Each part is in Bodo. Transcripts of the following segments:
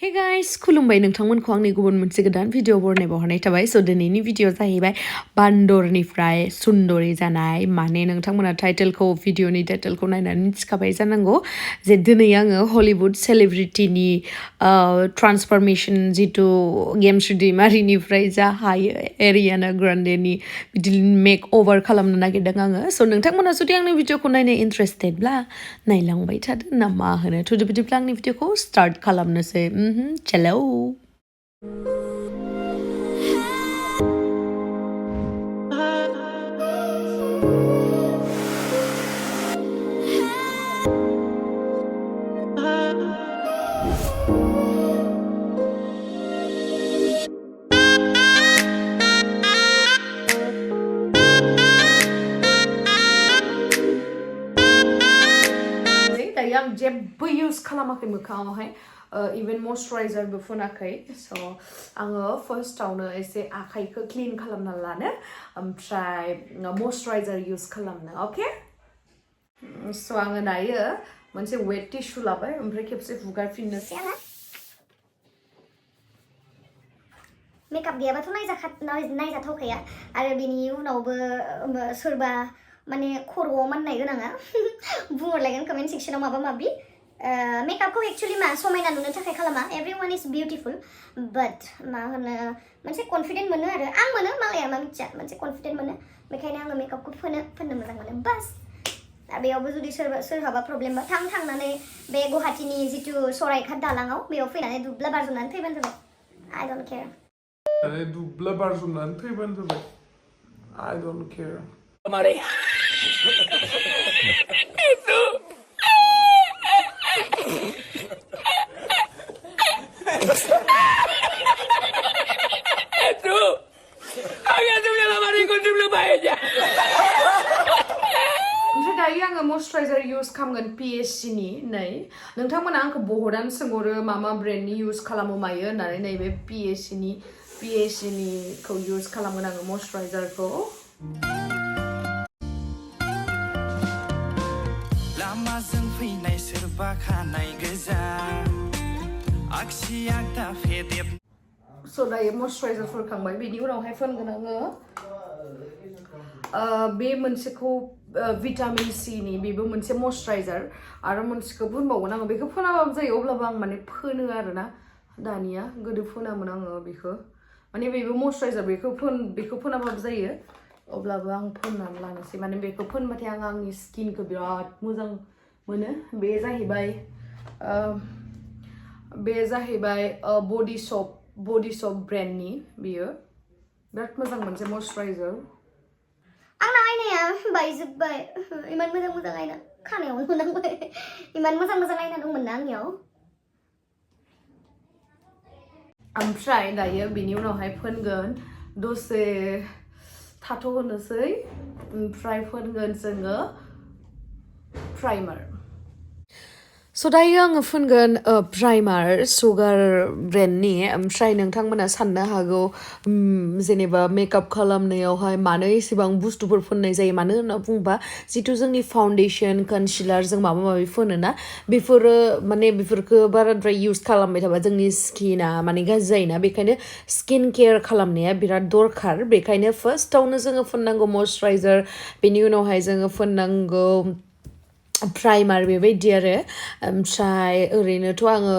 Hey guys, खुलुमबाय नोंथांमोनखौ आंनि गुबुन मोनसे गोदान भिडिअ बरनायबावहरनाय थाबाय स' दिनैनि भिडिअ जाहैबाय बान्दरनिफ्राय सुन्दरि जानाय माने नोंथांमोना टाइटेलखौ भिडिअनि टाइटेलखौ नायनानै मिथिखाबाय जानांगौ जे दिनै आङो हलिउड सेलिब्रिटिनि ट्रान्सफरमेशन जितु गेमस्रि दैमारिनिफ्राय जा हायो एरियाना ग्रान्डेनि बिदि मेक अभार खालामनो नागिरदों आङो स' नोंथांमोना जुदि आंनि भिडिअखौ नायनो इन्टारेस्टेडब्ला नायलांबाय थादो ना मा होनो थ' बिदिब्ला आंनि भिडिअखौ स्टार्ट खालामनोसै चलो आं जेबो इउज खालामाखै मोखाङावहाय इभेन मयस्चराइजारबो फुनाखै स' आङो फार्स्टआवनो एसे आखाइखौ क्लिन खालामना लानो ओमफ्राय मयस्चराइजार इउज खालामनो अके स' आङो दायो मोनसे वेट टिश्यू लाबाय ओमफ्राय खेबसे हुगारफिननोसै आङो मेकआप गैयाबाथ' नायजाथावखाया आरो बेनि उनावबो सोरबा माने खर'आव माननाय गोनाङा बुंहरलायगोन कमेन्ट सेक्सनाव माबा माबि मेकआपखौ एक्चुअलि मा समायना नुनो थाखाय खालामा एभरिवान इज बिउटिफुल बाट मा होनो मोनसे कनफिडेन्ट मोनो आरो आं मोनो मालाया मा मिथिया मोनसे कनफिडेन्ट मोनो बेखायनो आङो मेकआपखौ फोननो मोजां मोनो बास बेयावबो जुदि सोरहाबा प्रब्लेमबा थांनानै बे गुवाहाटीनि जितु सराइघाट दालाङाव बेयाव फैनानै दुब्ला बारजुमनानै थैबानो जाबाय I don't care दुब्ला बारजुमनानै थैबानो जाबाय I don't care ओमफ्राय दायो आङो मयस्चराइजार इउज खालामगोन PSC नि नै नोंथांमोना आंखौ बहुदानो सोंहरो मा ब्रेन्डनि इउज खालामो मायो होननानै नैबे PSC निखौ इउज खालामगोन आङो मयस्चराइजारखौ लामाजों फैनाय सोरबा खानाय गोजा आगसि आगदा फेदेब स' दायो मयस्चराइजार फुनखांबाय बेनि उनावहाय फुनगोन आङो बे मोनसेखौ भिटामिन C नि बेबो मोनसे मयस्चराइजार आरो मोनसेखौ फुनबावगोन आङो बेखौ फुनाबाबो जायो अब्लाबो आं माने फोनो आरोना दानिया गोदो फुनामोन आङो बेखौ माने बेबो मयस्चराइजार बेखौ फुनाबाबो जायो अब्लाबो आं फोननानै लानोसै माने बेखौ फोनबाथाय आं आंनि स्किनखौ बिराद मोजां मोनो बे जाहैबाय बडी शप ब्रेन्डनि बियो बिराद मोजां मोनसे मयस्चराइजार आंना आयनाया बायजोब्बाय इमान मोजां आयना खानायाव होनांबाय इमान मोजां आयना दंमोन ना आंनियाव ओमफ्राय दायो बिनि उनावहाय फोनगोन दसे थाथ'होनोसै ओमफ्राय फोनगोन जोङो प्राइमार स' दायो आङो फुनगोन प्राइमार सुगार ब्रेन्डनि ओमफ्राय नोंथांमोना साननो हागौ जेनेबा मेकआप खालामनायावहाय मानो एसेबां बुस्थुफोर फुननाय जायो मानो होनना बुङोबा जितु जोंनि फाउन्डेसन कनसिलार जों माबा माबि फुनोना बेफोरखौ बाराद्राय इउज खालामबाय थाबा जोंनि स्किना माने गाज्रि जायोना बेखायनो स्किन केयार खालामनाया बिराद दरखार बेखायनो फार्स्टआवनो जोङो फुननांगौ मयस्चराइजार बेनि उनावहाय जोङो फुननांगौ प्राइमार बेबायदि आरो ओमफ्राय ओरैनोथ' आङो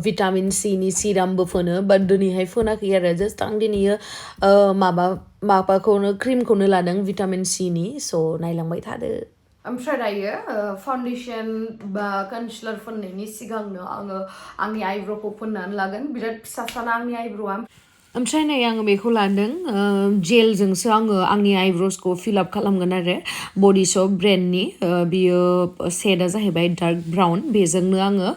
भिटामिन C नि सिरामबो फोनो बाट दिनैहाय फोनाखै आरो जास्ट आं दिनैयो माबाखौनो क्रिमखौनो लादों भिटामिन C नि स' नायलांबाय थादो ओमफ्राय दायो फाउन्डेसन बा कनसिलार फोननायनि सिगांनो आङो आंनि आइब्र'खौ फोननानै लागोन बिराद फिसाना आंनि आइब्र'आ ओमफ्राय नै आङो बेखौ लादों जेलजोंसो आङो आंनि आइब्र'सखौ फिलआप खालामगोन आरो बडी शप ब्रेन्डनि बियो शेडआ जाहैबाय डार्क ब्राउन बेजोंनो आङो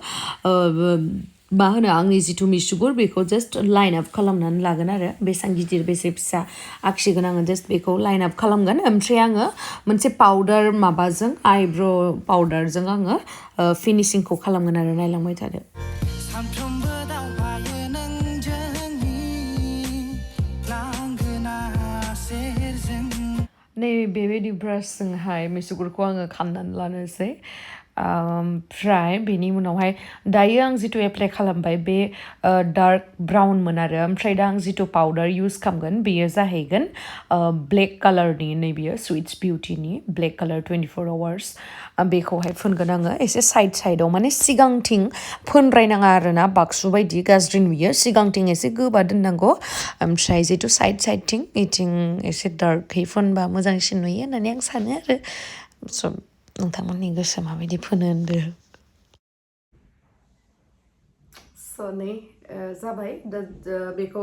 मा होनो आंनि जिथु मिसुगुर बेखौ जास्ट लाइन आप खालामनानै लागोन आरो बेसेबां गिदिर बेसे फिसा आखिगोन आङो जास्ट बेखौ लाइन आप खालामगोन ओमफ्राय आङो मोनसे पाउडार माबाजों आइब्र' पाउडारजों आङो फिनिशिंखौ खालामगोन आरो नायलांबाय थादो नै बेबायदि ब्रासजोंहाय मिसुगुरखौ आङो खामनानै लानोसै ओमफ्राय बेनि उनावहाय दायो आं जिथु एप्लाइ खालामबाय बे डार्क ब्राउनमोन आरो ओमफ्राय दा आं जिथु पाउडार इउस खालामगोन बेयो जाहैगोन ब्लेक कालारनि नैबेयो सुइट्स बिउटिनि ब्लेक कालार 24 आवार्स बेखौहाय फुनगोन आङो एसे साइडआव माने सिगांथिं फोनद्रायनाङा आरोना बाक्सु बायदि गाज्रि नुयो सिगांथिं एसे गोबा दोननांगौ ओमफ्राय जिथु साइडथिं इथिं एसे डार्कहै फोनबा मोजांसिन नुयो होननानै आं सानो आरो स' नोंथांमोननि गोसो माबायदि फोनो होनदो नै जाबाय दा बेखौ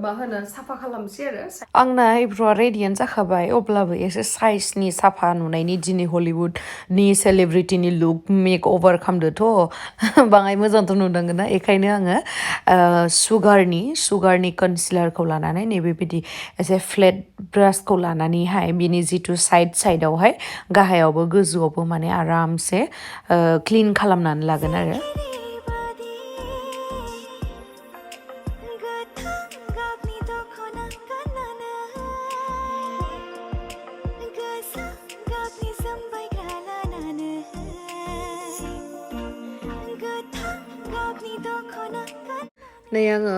मा होनो साफा खालामसै आरो आंना आइब्र'आ रेडियानो जाखाबाय अब्लाबो एसे साइजनि साफा नुनायनि दिनै हलिउडनि सेलेब्रिटिनि लुक मेक अभार खालामदोथ' बाङाय मोजांथ' नुदोंना बेखायनो आङो सुगारनि कनसिलारखौ लानानै नैबेबायदि एसे फ्लेट ब्रासखौ लानानैहाय बिनि जिथु साइडआवहाय गाहायावबो गोजौआवबो माने आरामसे क्लिन खालामनानै लागोन आरो नै आङो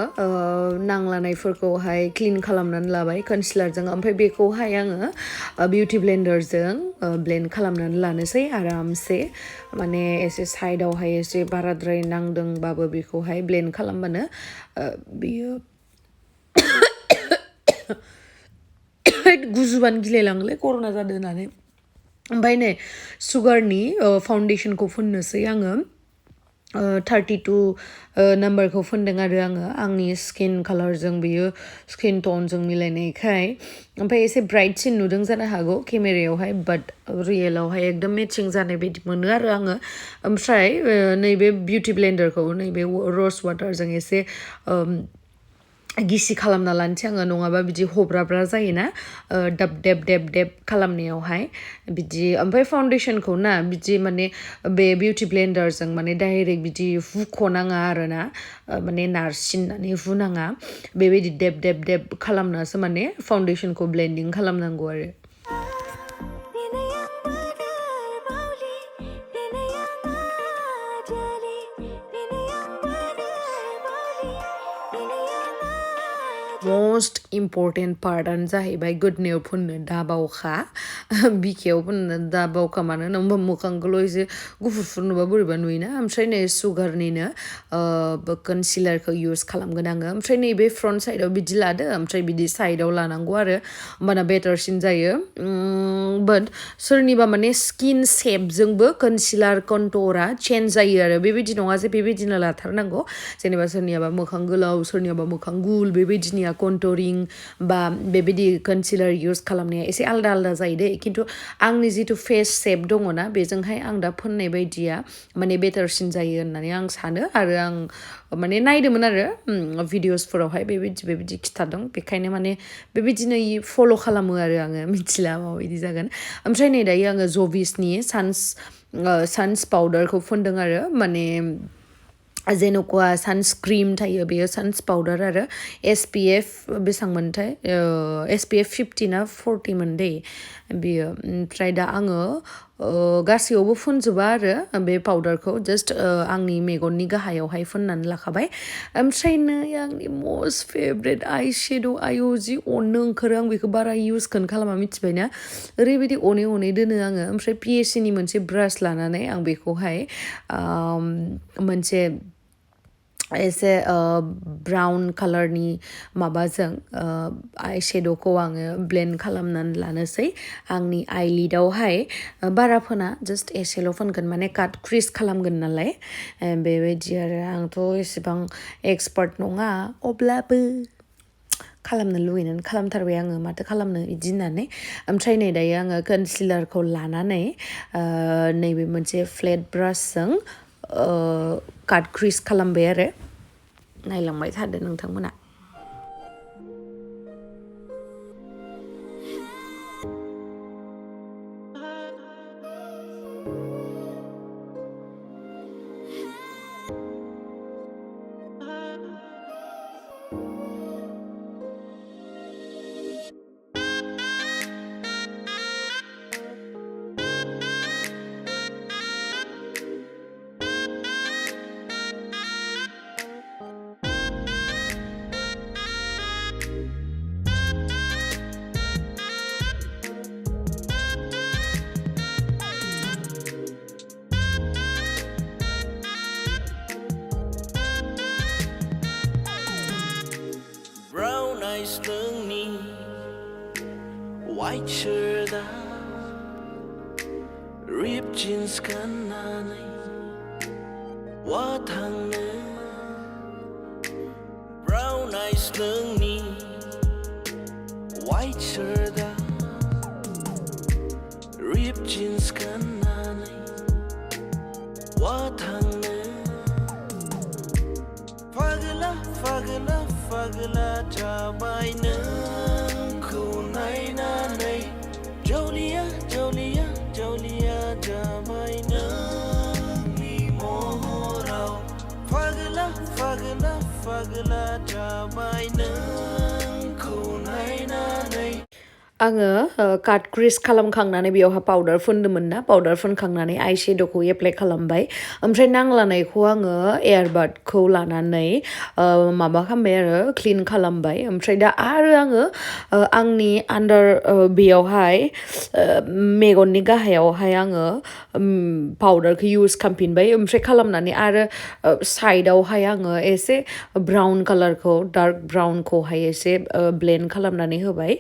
नांलानायफोरखौहाय क्लिन खालामनानै लाबाय कनसिलारजों ओमफ्राय बेखौहाय आङो बिउटि ब्लेन्डारजों ब्लेन्ड खालामनानै लानोसै आरामसे माने एसे साइडआवहाय एसे बाराद्राय नांदोंबाबो बेखौहाय ब्लेन्ड खालामबानो बियो गुजुबानो गिलायलाङोलै कर'ना जादों होननानै ओमफ्राय नै सुगारनि फाउन्डेसनखौ फुननोसै आङो 32 नाम्बारखौ फुनदों आरो आङो आंनि स्किन कालारजों बियो स्किन टनजों मिलायनायखाय ओमफ्राय एसे ब्राइटसिन नुदों जानो हागौ केमेरायावहाय बाट रियेलावहाय एकदम मेचिं जानाय बायदि मोनो आरो आङो ओमफ्राय नैबे बिउटि ब्लेन्डारखौ नैबे रस वाटारजों एसे गिसि खालामना लानोसै आङो नङाबा बिदि हब्राब्रा जायोना दाब देब खालामनायावहाय बिदि ओमफ्राय फाउन्डेसनखौ ना बिदि माने बे बिउटि ब्लेन्डारजों माने डाइरेक्ट बिदि हुख'नाङा आरोना माने नारसिननानै हुनाङा बेबायदि देब खालामनासो माने फाउन्डेसनखौ ब्लेन्डिं खालामनांगौ आरो मस्ट इम्पर्टेन्ट पार्टआनो जाहैबाय गोदोनायाव फुननो दाबावखा बिखायाव फुननो दाबावखा मानो होनबा मोखांखौल' एसे गुफुर नुबा बोरैबा नुयोना ओमफ्राय नै सुगारनिनो कनसिलारखौ इउज खालामगोन आङो ओमफ्राय नैबे फ्रन्ट साइडआव बिदि लादो ओमफ्राय बिदि साइडआव लानांगौ आरो होमबाना बेटारसिन जायो बाट सोरनिबा माने स्किन सेपजोंबो कनसिलार कन्टुरा चेन्ज जायो आरो बेबायदि नङा जे बेबायदिनो लाथारनांगौ जेनेबा सोरनियाबा मोखां गोलाव सोरनियाबा मोखां गुल बेबायदिनिया कन्टुरिं बा बेबायदि कनसिलार इउज खालामनाया एसे आलदा जायो दे खिन्थु आंनि जिथु फेस सेप दङना बेजोंहाय आं दा फोननाय बायदिया माने बेटारसिन जायो होननानै आं सानो आरो आं माने नायदोंमोन आरो भिडिअसफोरावहाय बेबायदि खिथादों बेखायनो माने बेबायदिनो फल' खालामो आरो आङो मिथिला माबायदि जागोन ओमफ्राय नै दायो आङो जभिसनि सान्स पाउडारखौ फुनदों आरो माने जेन'का सानस्क्रिम थायो बेयो सान्स पाउडार आरो SPF बेसेबांमोनथाय SPF 50 ना 40 मोन दै बेयो ओमफ्राय दा आङो गासैयावबो फुनजोबा आरो बे पाउडारखौ जास्ट आंनि मेगननि गाहायावहाय फुननानै लाखाबाय ओमफ्राय नै आंनि मस्ट फेभरेट आइ शेड' आयौ जि अननो ओंखारो आं बेखौ बारा इउजखौनो खालामा मिथिबायना ओरैबायदि अनै दोनो आङो ओमफ्राय PSCनि मोनसे ब्रास लानानै आं बेखौहाय मोनसे एसे ब्राउन कालारनि माबाजों आइ शेड'खौ आङो ब्लेन्ड खालामनानै लानोसै आंनि आइलिडावहाय बारा फोना जास्ट एसेल' फोनगोन माने काट क्रिस खालामगोन नालाय बेबायदि आरो आंथ' एसेबां एक्सपार्ट नङा अब्लाबो खालामनो लुगैनानै खालामथारबाय आङो माथो खालामनो बिदि होननानै ओमफ्राय नै दायो आङो कनसिलारखौ लानानै नैबे मोनसे फ्लेट ब्रासजों काट क्रिस खालामबाय आरो नायलांबाय थादो नोंथांमोना eyes nोंनि white shirt ripped jeans गाननानै बहा थांनो brown eyes नोंनि white shirt ripped jeans गाननानै बहा थांनो फागला जाबाय नोंखौ नायनानै जौलिया जाबाय नोंनि महराव फागला जाबाय नोंखौ नायनानै आङो काट क्रिस खालामखांनानै बेयावहा पाउडार फुनदोंमोन ना पाउडार फुनखांनानै आइ शेड'खौ एप्लाइ खालामबाय ओमफ्राय नांलानायखौ आङो एयारबाडखौ लानानै माबा खालामबाय आरो क्लिन खालामबाय ओमफ्राय दा आरो आङो आंनि आन्डार बेयावहाय मेगननि गाहायावहाय आङो पाउडारखौ इउज खालामफिनबाय ओमफ्राय खालामनानै आरो साइडआवहाय आङो एसे ब्राउन कालारखौ डार्क ब्राउनखौहाय एसे ब्लेन्ड खालामनानै होबाय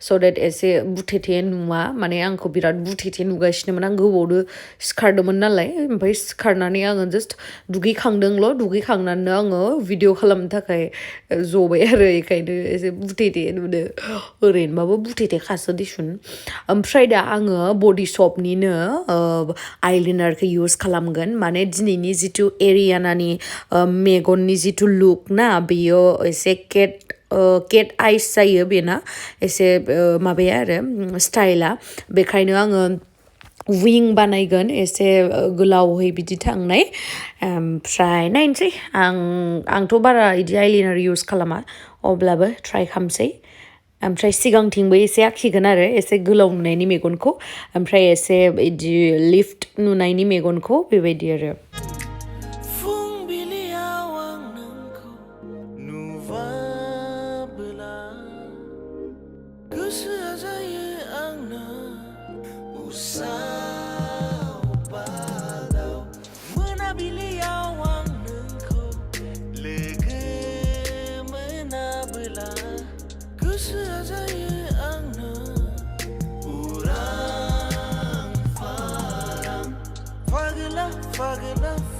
स' देट एसे बुथेथे नुवा माने आंखौ बिराद बुथेथे नुगासिनोमोन आं गोबावदो सिखारदोंमोन नालाय ओमफ्राय सिखारनानै आङो जास्ट दुगैखांनानै आङो भिडिअ खालामनो थाखाय जबाय आरो बेखायनो एसे बुथेथे नुदो ओरैनोबाबो बुथेथेखासो दिसुन ओमफ्राय दा आङो बडि शपनिनो आइलाइनारखौ इउज खालामगोन माने दिनैनि जिथु एरियानानि मेगननि जिथु लुक ना बेयो एसे केट आइस जायो बेना एसे माबाया आरो स्टाइला बेखायनो आङो विं बानायगोन एसे गोलावहै बिदि थांनाय ओमफ्राय नायनोसै आंथ' बारा बिदि आइलाइनार इउज खालामा अब्लाबो ट्राइ खालामसै ओमफ्राय सिगांथिंबो एसे आखिगोन आरो एसे गोलाव नुनायनि मेगनखौ ओमफ्राय एसे बिदि लिफ्ट नुनायनि मेगनखौ बेबायदि आरो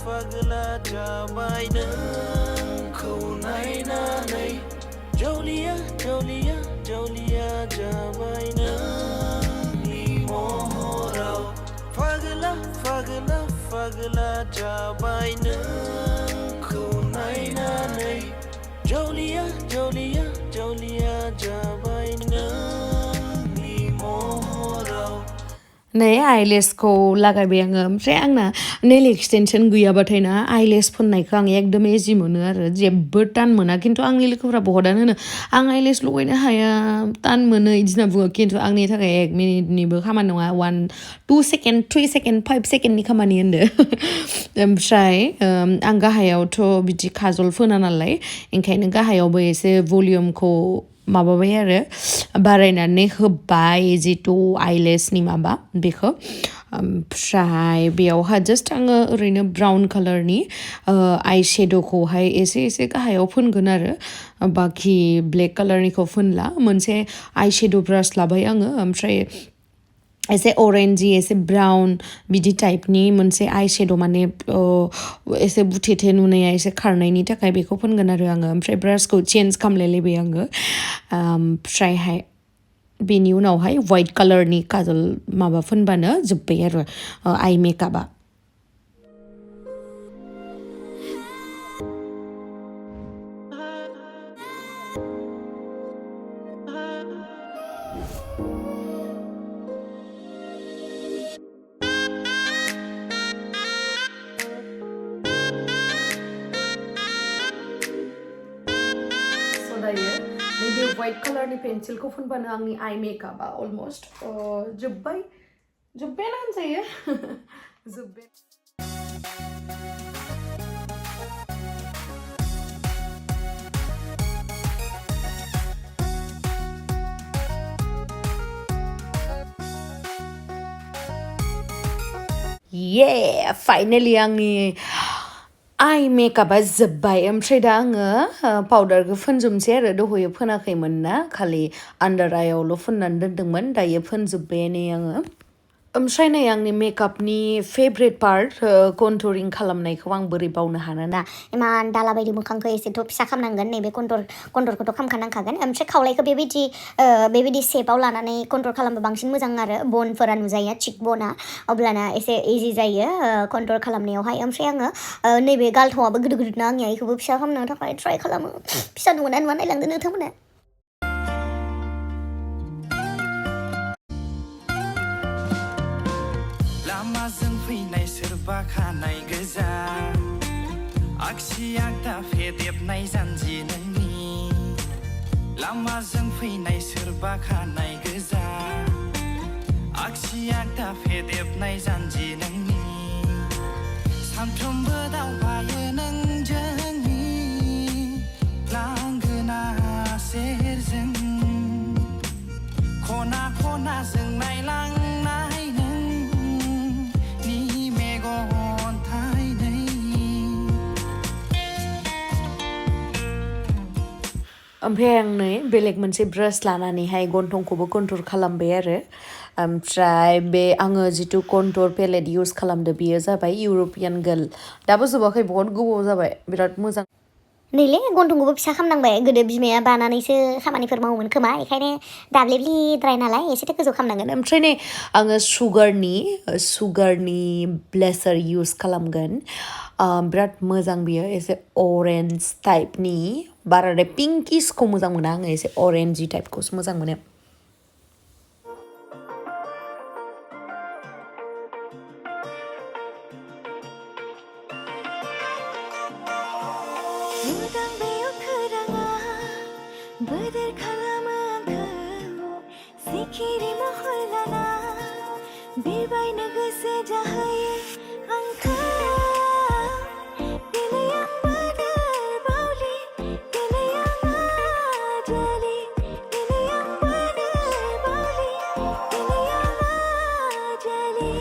फागला जाबाय नोंखौ नायनानै जौलिया जाबाय नोंनि महराव फागला जाबाय नोंखौ नायनानै जौलिया जाबाय नोंनि महराव नै आइलेसखौ लागायबाय आङो ओमफ्राय आंना नेल एक्सटेनसन गैयाबाथाय ना आइलेस फोननायखौ आं एकदम इजि मोनो आरो जेबो टान मोना खिन्थु आंनि लोगोफ्रा बहुदानो होनो आं आइलेस लगायनो हाया टान मोनो बिदि होनना बुङो खिन्थु आंनि थाखाय 1 मिनिटनिबो खामानि नङा 2 सेकेन्ड 3 सेकेन्ड 5 सेकेन्डनि खामानि होनदो ओमफ्राय आं गाहायावथ' बिदि खाजल फोना नालाय ओंखायनो गाहायावबो एसे भलिउमखौ माबाबाय आरो बारायनानै होबाय जिथु आइलेसनि माबा बेखौ ओमफ्राय बेयावहा जास्ट आङो ओरैनो ब्राउन कालारनि आइ शेड'खौहाय एसे गाहायाव फोनगोन आरो बाखि ब्लेक कालारनिखौ फोनला मोनसे आइ शेड' ब्रास लाबाय आङो ओमफ्राय एसे अरेन्जि एसे ब्राउन बिदि टाइपनि मोनसे आइ शेड' माने एसे बुथेथे नुनाया एसे खारनायनि थाखाय बेखौ फोनगोन आरो आङो ओमफ्राय ब्रासखौ चेन्ज खालामलायलायबाय आङो ओमफ्रायहाय बेनि उनावहाय वाइट कालारनि काजल माबा फोनबानो जोब्बाय आरो आइ मेकआपआ दायो नैबे वाइट कालारनि पेन्सिलखौ फुनबानो आंनि आइ मेकआपआ अलमस्ट जोब्बायानो होनजायो जोब्बाय फाइनेलि आंनि आइ मेकआपा जोब्बाय ओमफ्राय दा आङो पाउडारखौ फोनजोबनोसै आरो दहयो फोनाखैमोन ना खालि आन्डार आइआवल' फोननानै दोनदोंमोन दायो फोनजोब्बायानो आङो ओमफ्राय नै आंनि मेकआपनि फेभरेट पार्ट कन्टुरिं खालामनायखौ आं बोरै बावनो हानो ना इमान दाला बायदि मोखांखौ एसेथ' फिसा खालामनांगोन नैबे कन्टरखौथ' खालामखानांखागोन ओमफ्राय खावलायखौ बेबायदि शेपाव लानानै कन्टुर खालामबा बांसिन मोजां आरो बनफोरा नुजाया चिक बना अब्लाना एसे इजि जायो कन्टुर खालामनायावहाय ओमफ्राय आङो नैबे गालथावाबो गिदिर गिदिर ना आंनिया बेखौबो फिसा खालामनो थाखाय ट्राय खालामो फिसा नुना नुवा नायलांदो नोंथांमोना लामाजों फैनाय सोरबा खानाय गोजा आगसि आगदा फेदेबनाय जानजि नोंनि लामाजों फैनाय सोरबा खानाय गोजा आगसि आगदा फेदेबनाय जानजि नोंनि सानफ्रोमबो दावबायो नोंजोंनि लांगोना सेरजों खना खनाजों नायलांनाय ओमफ्राय आं नै बेलेग मोनसे ब्रास लानानैहाय गन्थंखौबो कन्टुर खालामबाय आरो ओमफ्राय बे आङो जिथु कन्टुर पेलेट इउज खालामदो बेयो जाबाय इउर'पियान गार्ल दाबो जोबाखै बहुत गोबाव जाबाय बिराद मोजां नैले गन्थंखौबो फिसा खालामनांबाय गोदो बिमाया बानानैसो खामानिफोर मावोमोन खोमा बेखायनो दाब्लेब्लिद्राय नालाय एसेथ' गोजौ खालामनांगोन ओमफ्राय नै आङो सुगारनि ब्लेसार इउज खालामगोन बिराद मोजां बियो एसे अरेन्ज टाइपनि बाराद्राय पिंकिसखौ मोजां मोना आङो एसे अरेन्जि टाइपखौसो मोजां मोनो बोदोर खालामो आंखौ सिखिरि महर लाना बिरबायनो गोसो जाहोयो आंखौ दिनै आं बोदोर बावलि दिनै आं आजालि दिनै आं बोदोर बावलि दिनै आं आजालि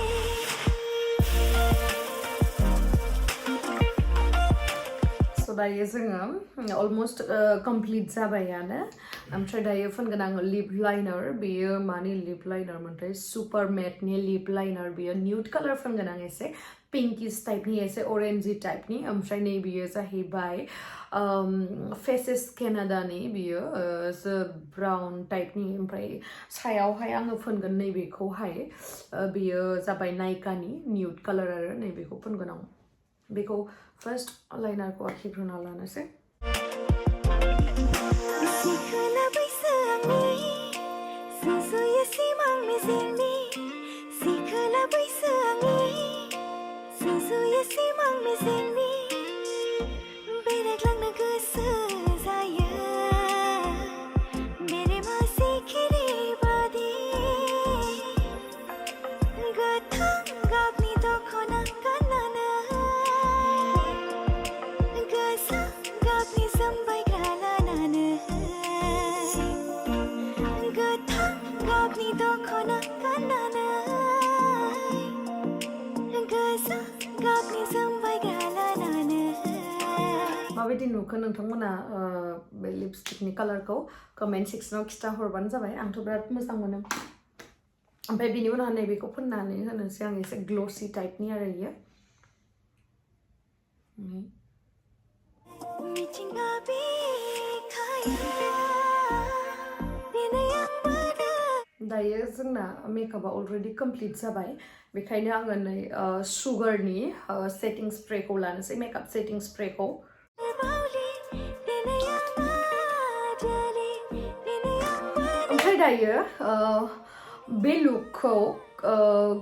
So दायो जोङो अलमोस्ट कमप्लिट जाबायानो ओमफ्राय दायो फोनगोन आङो लिप लाइनार बेयो मानि लिप लाइनार मोनथाय सुपार मेटनि लिप लाइनार बेयो न्यूड कालार फोनगोन आं एसे पिंकिस टाइपनि एसे अरेन्जी टाइपनि ओमफ्राय नै बियो जाहैबाय फेसेस केनाडानि बियो ब्राउन टाइपनि ओमफ्राय सायावहाय आङो फोनगोन नैबेखौहाय बेयो जाबाय नाइकानि न्यूड कालार आरो नैबेखौ फोनगोन आं बेखौ फर्स्ट लाइनारखौ आखिग्रोना लानोसै माबायदि नुखो नोंथांमोना बे लिपस्टिकनि कालारखौ कमेन्ट सेक्सनाव खिथा हरबानो जाबाय आंथ' बिराद मोजां मोनो ओमफ्राय बिनि उनाव नैबेखौ फोननानै होनोसै आं एसे ग्लसि टाइपनि आरो इयो दायो जोंना मेकआपा अलरेडि कमप्लिट जाबाय बेखायनो आङो नै सुगारनि सेटिं स्प्रेखौ लानोसै मेकआप सेटिं स्प्रेखौ ओमफ्राय दायो बे लुकखौ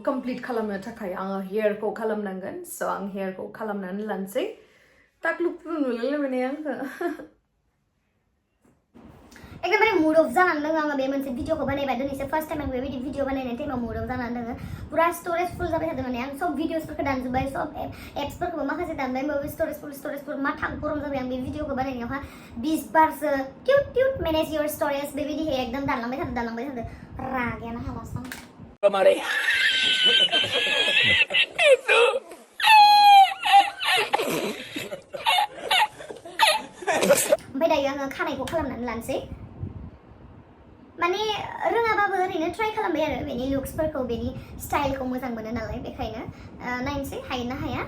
कमप्लिट खालामनो थाखाय आङो हेयारखौ खालामनांगोन स' आं हेयारखौ खालामनानै लानोसै टाकलुक नुलायलायबाय आंखौ एकदमबारे मुड अफ जानानै दङ आङो बे मोनसे भिडिअखौ बानायबाय दिनैसो फार्स्ट टाइम आं बेबायदि भिडिअ बानायनाय टाइमाव मुड अफ जानानै दङ पुरा स्टरेज फुल जाबाय थादों माने आं सब भिडिअसफोरखौ दानजोब्बाय सब एप्सफोरखौबो माखासे दानबाय होमबाबो स्टरेज फुल मा थां गरम जाबाय आं बे भिडिअखौ बानायनायावहा 20 बारसो टिउट मेनेज योर स्टरेज बेबायदिहाय एकदम दानलांबाय थादों रागायानो हालासो आं दायो आङो खानायखौ खालामनानै लानोसै माने रोङाबाबो ओरैनो ट्राइ खालामबाय आरो बेनि लुक्सफोरखौ बेनि स्टाइलखौ मोजां मोनो नालाय बेखायनो नायनोसै हायो ना हाया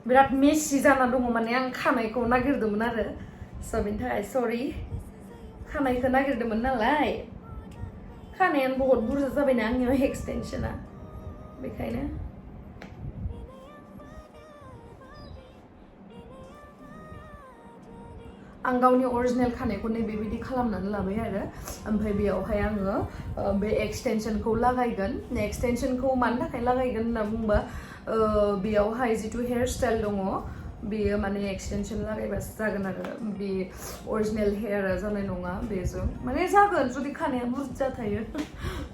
बिराद मेसि जाना दङ माने आं खानायखौ नागिरदोंमोन आरो स' बेनि थाखाय सरि खानायखौ नागिरदोंमोन नालाय खानायानो बहुत बुरजा जाबायना आंनियाव एक्सटेनसना बेखायनो आं गावनि अरिजिनेल खानायखौ बेबायदि खालामनानै लाबाय आरो ओमफ्राय बेयावहाय आङो बे एक्सटेनसनखौ लागायगोन एक्सटेनसनखौ मानि थाखाय लागायगोन होनना बुंबा बेयावहाय जितु हेयार स्टाइल दङ बेयो माने एक्सटेनसन लागायबासो जागोन आरो बे अरिजिनेल हेयारा जानाय नङा बेजों माने जागोन जुदि खानाया बुरजा थायो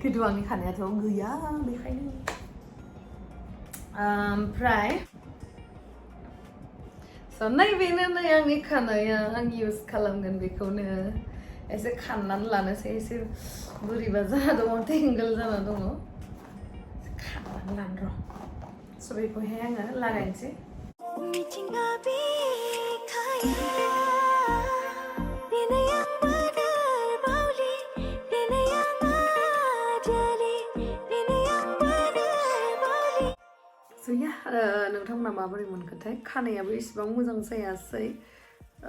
खिन्थु आंनि खानायाथ' गैया बेखायनो ओमफ्राय बेनो नै आंनि खानाया आं इउज खालामगोन बेखौनो एसे खाननानै लानोसै एसे बोरैबा जाना दङ टेंगोल जाना दङ खाननानै लानो र' स' बेखौहाय आङो लागायनोसै नोंथांमोना माबोरै मोनखोथाय खानायाबो इसेबां मोजां जायासै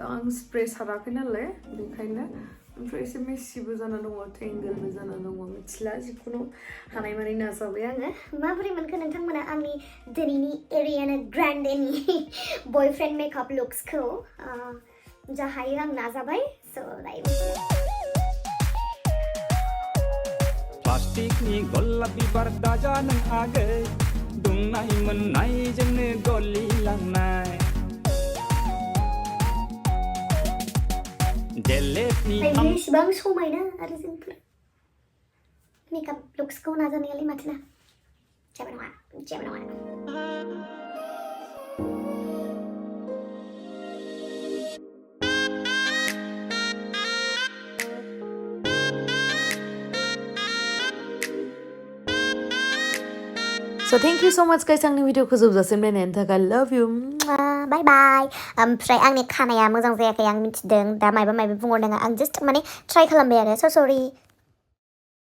आं स्प्रे साराखै नालाय बेखायनो ओमफ्राय एसे मेसिबो जाना दङ टेंगोलबो जाना दङ मिथिला जिखुनु हानायमानि नाजाबाय आङो माबोरै मोनखो नोंथांमोना आंनि दिनैनि एरियाना ग्रान्डेनि बयफ्रेन्ड मेकआप लुक्सखौ जा हायो आं नाजाबाय स' दायो प्लास्टिकनि गलाब बिबार दाजा नों आगै दुंनाय मोननायजोंनो गलिलांनाय इसिबां समायना आरो जोंफोर मेकआप लुक्सखौ नाजानायालाय माथो ना जेबो नङा So thank you so much guys आंनि भिडिअखौ जोबजासिम नायनायनि थाखाय love you बाय बाय ओमफ्राय आंनि खानाया मोजां जायाखै आं मिथिदों दा मायबा बुंहरदों आं जास्ट माने ट्राइ खालामबाय आरो स' सरि